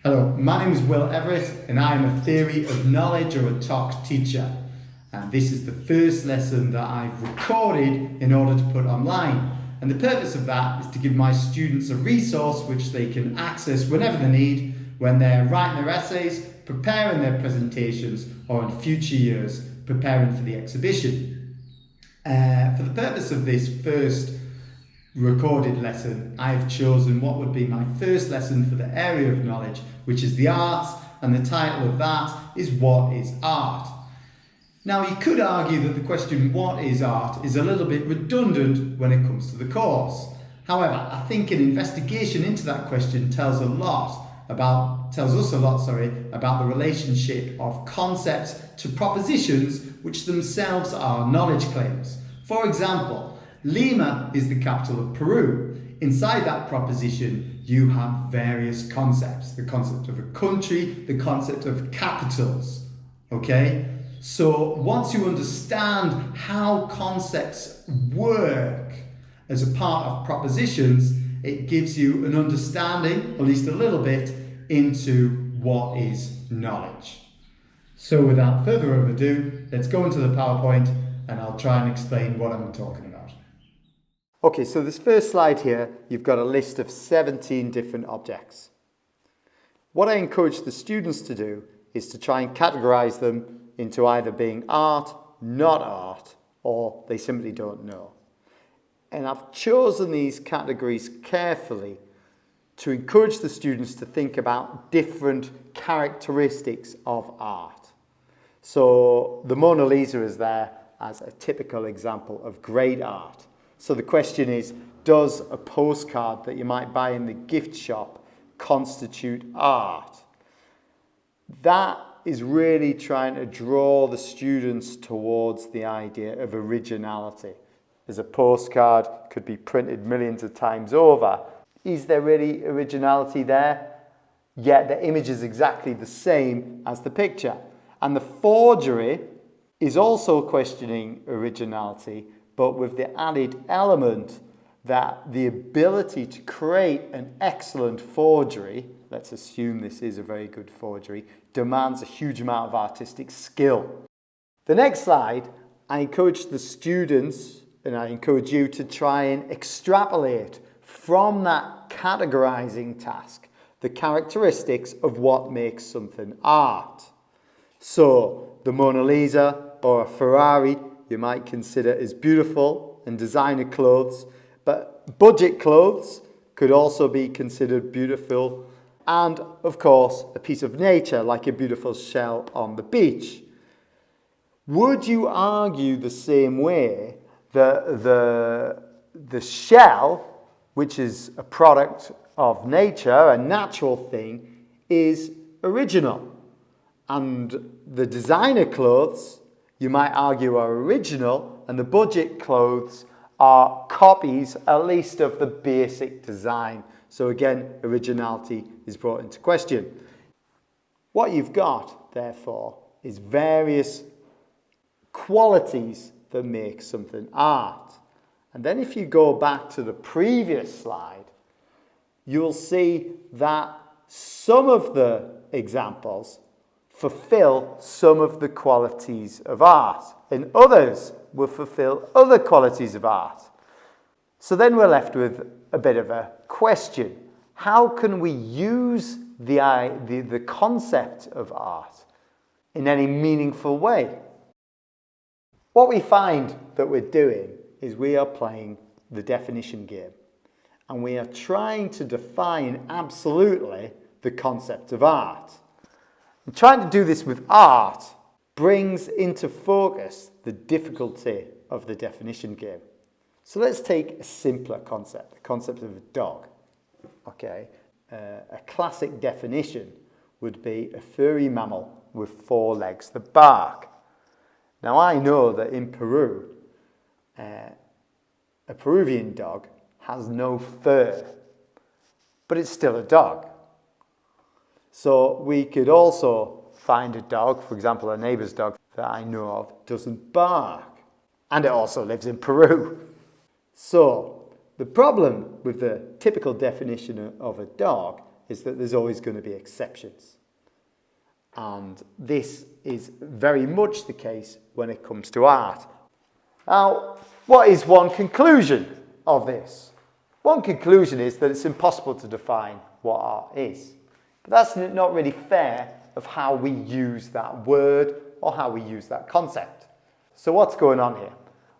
Hello, my name is Will Everett and I am a Theory of Knowledge or a TOK teacher. And this is the first lesson that I've recorded in order to put online. And the purpose of that is to give my students a resource which they can access whenever they need, when they're writing their essays, preparing their presentations, or in future years preparing for the exhibition. For the purpose of this first recorded lesson, I've chosen what would be my first lesson for the area of knowledge, which is the arts, and the title of that is What is Art? Now, you could argue that the question what is art is a little bit redundant when it comes to the course. However, I think an investigation into that question tells us a lot about the relationship of concepts to propositions which themselves are knowledge claims. For example, Lima is the capital of Peru. Inside that proposition, you have various concepts. The concept of a country, the concept of capitals. Okay? So once you understand how concepts work as a part of propositions, it gives you an understanding, at least a little bit, into what is knowledge. So without further ado, let's go into the PowerPoint and I'll try and explain what I'm talking about. Okay, so this first slide here, you've got a list of 17 different objects. What I encourage the students to do is to try and categorize them into either being art, not art, or they simply don't know. And I've chosen these categories carefully to encourage the students to think about different characteristics of art. So the Mona Lisa is there as a typical example of great art. So the question is, does a postcard that you might buy in the gift shop constitute art? That is really trying to draw the students towards the idea of originality. As a postcard could be printed millions of times over, is there really originality there? Yet the image is exactly the same as the picture. And the forgery is also questioning originality, but with the added element that the ability to create an excellent forgery, let's assume this is a very good forgery, demands a huge amount of artistic skill. The next slide, I encourage the students, and I encourage you to try and extrapolate from that categorizing task the characteristics of what makes something art. So the Mona Lisa or a Ferrari you might consider as beautiful and designer clothes, but budget clothes could also be considered beautiful, and of course a piece of nature like a beautiful shell on the beach. Would you argue the same way that the shell, which is a product of nature, a natural thing, is original, and the designer clothes you might argue are original, and the budget clothes are copies, at least of the basic design. So again, originality is brought into question. What you've got, therefore, is various qualities that make something art. And then if you go back to the previous slide, you'll see that some of the examples fulfill some of the qualities of art, and others will fulfill other qualities of art. So then we're left with a bit of a question. How can we use the concept of art in any meaningful way? What we find that we're doing is we are playing the definition game, and we are trying to define absolutely the concept of art. And trying to do this with art brings into focus the difficulty of the definition game. So let's take a simpler concept, the concept of a dog. Okay, a classic definition would be a furry mammal with 4 legs that bark. Now I know that in Peru, a Peruvian dog has no fur, but it's still a dog. So we could also find a dog, for example, a neighbour's dog that I know of doesn't bark, and it also lives in Peru. So the problem with the typical definition of a dog is that there's always going to be exceptions. And this is very much the case when it comes to art. Now, what is one conclusion of this? One conclusion is that it's impossible to define what art is. But that's not really fair of how we use that word or how we use that concept. So what's going on here?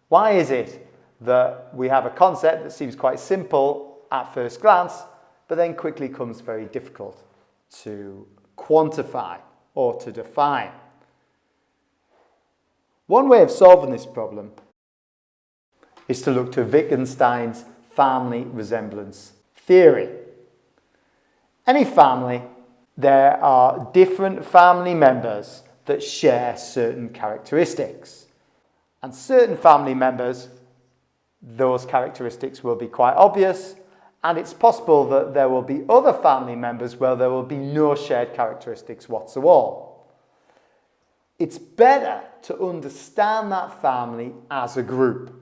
Why is it that we have a concept that seems quite simple at first glance, but then quickly becomes very difficult to quantify or to define? One way of solving this problem is to look to Wittgenstein's Family Resemblance Theory. Any family, there are different family members that share certain characteristics. And certain family members, those characteristics will be quite obvious, and it's possible that there will be other family members where there will be no shared characteristics whatsoever. It's better to understand that family as a group.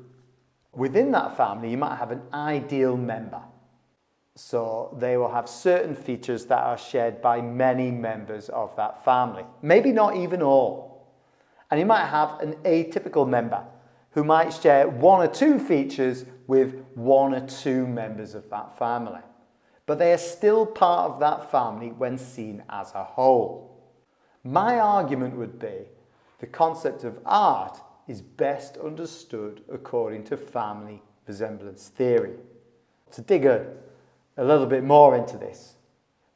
Within that family, you might have an ideal member. So they will have certain features that are shared by many members of that family. Maybe not even all. And you might have an atypical member who might share one or two features with one or two members of that family. But they are still part of that family when seen as a whole. My argument would be the concept of art is best understood according to family resemblance theory. To dig a little bit more into this,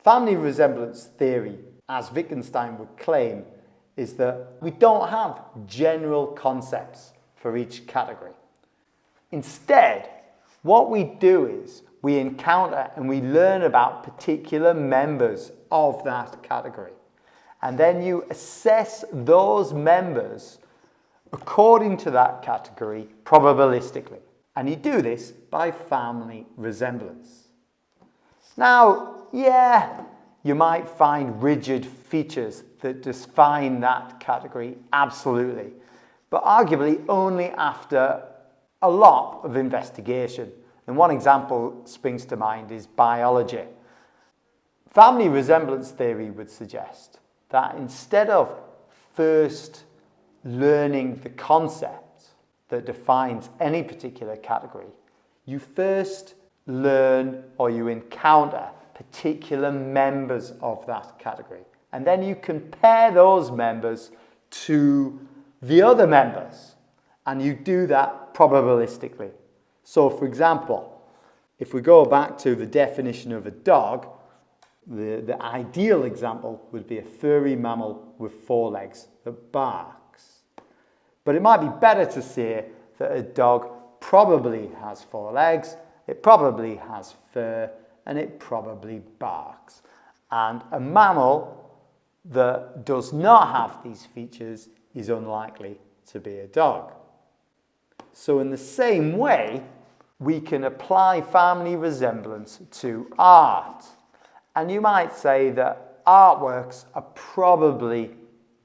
family resemblance theory, as Wittgenstein would claim, is that we don't have general concepts for each category. Instead, what we do is we encounter and we learn about particular members of that category. And then you assess those members according to that category probabilistically. And you do this by family resemblance. Now, yeah, you might find rigid features that define that category, absolutely. But arguably only after a lot of investigation. And one example springs to mind is biology. Family resemblance theory would suggest that instead of first learning the concept that defines any particular category, you first learn or you encounter particular members of that category. And then you compare those members to the other members. And you do that probabilistically. So, for example, if we go back to the definition of a dog, the ideal example would be a furry mammal with 4 legs that barks. But it might be better to say that a dog probably has 4 legs, it probably has fur, and it probably barks. And a mammal that does not have these features is unlikely to be a dog. So in the same way, we can apply family resemblance to art. And you might say that artworks are probably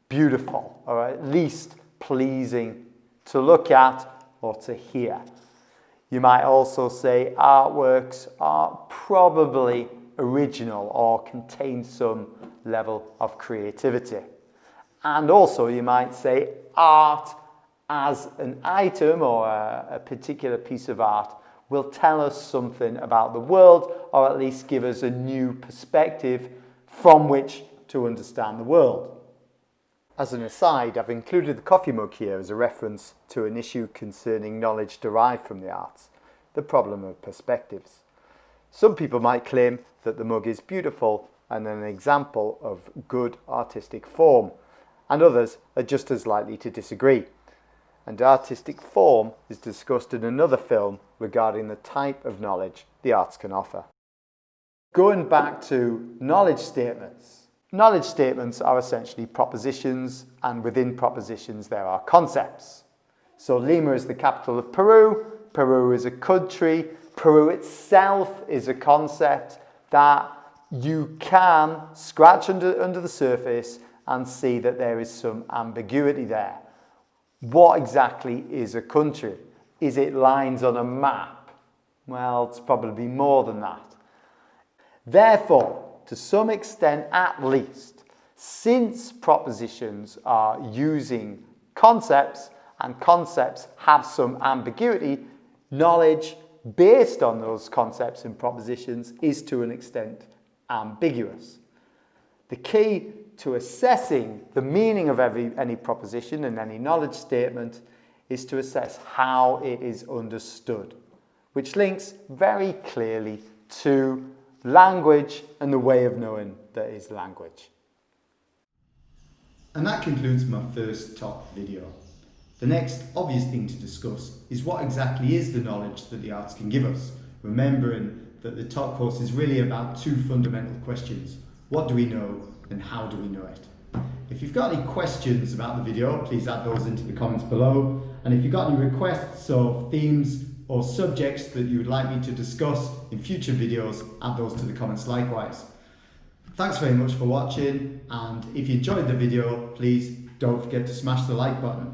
beautiful, or at least pleasing to look at or to hear. You might also say artworks are probably original or contain some level of creativity. And also you might say art as an item or a particular piece of art will tell us something about the world, or at least give us a new perspective from which to understand the world. As an aside, I've included the coffee mug here as a reference to an issue concerning knowledge derived from the arts, the problem of perspectives. Some people might claim that the mug is beautiful and an example of good artistic form, and others are just as likely to disagree. And artistic form is discussed in another film regarding the type of knowledge the arts can offer. Going back to knowledge statements. Knowledge statements are essentially propositions, and within propositions there are concepts. So Lima is the capital of Peru, Peru is a country, Peru itself is a concept that you can scratch under the surface and see that there is some ambiguity there. What exactly is a country? Is it lines on a map? Well, it's probably more than that. Therefore, to some extent at least, since propositions are using concepts and concepts have some ambiguity, knowledge based on those concepts and propositions is to an extent ambiguous. The key to assessing the meaning of any proposition and any knowledge statement is to assess how it is understood, which links very clearly to language and the way of knowing that is language. And that concludes my first TOK video. The next obvious thing to discuss is what exactly is the knowledge that the arts can give us, remembering that the TOK course is really about two fundamental questions. What do we know and how do we know it? If you've got any questions about the video, please add those into the comments below. And if you've got any requests or themes or subjects that you would like me to discuss in future videos, add those to the comments likewise. Thanks very much for watching, and if you enjoyed the video, please don't forget to smash the like button.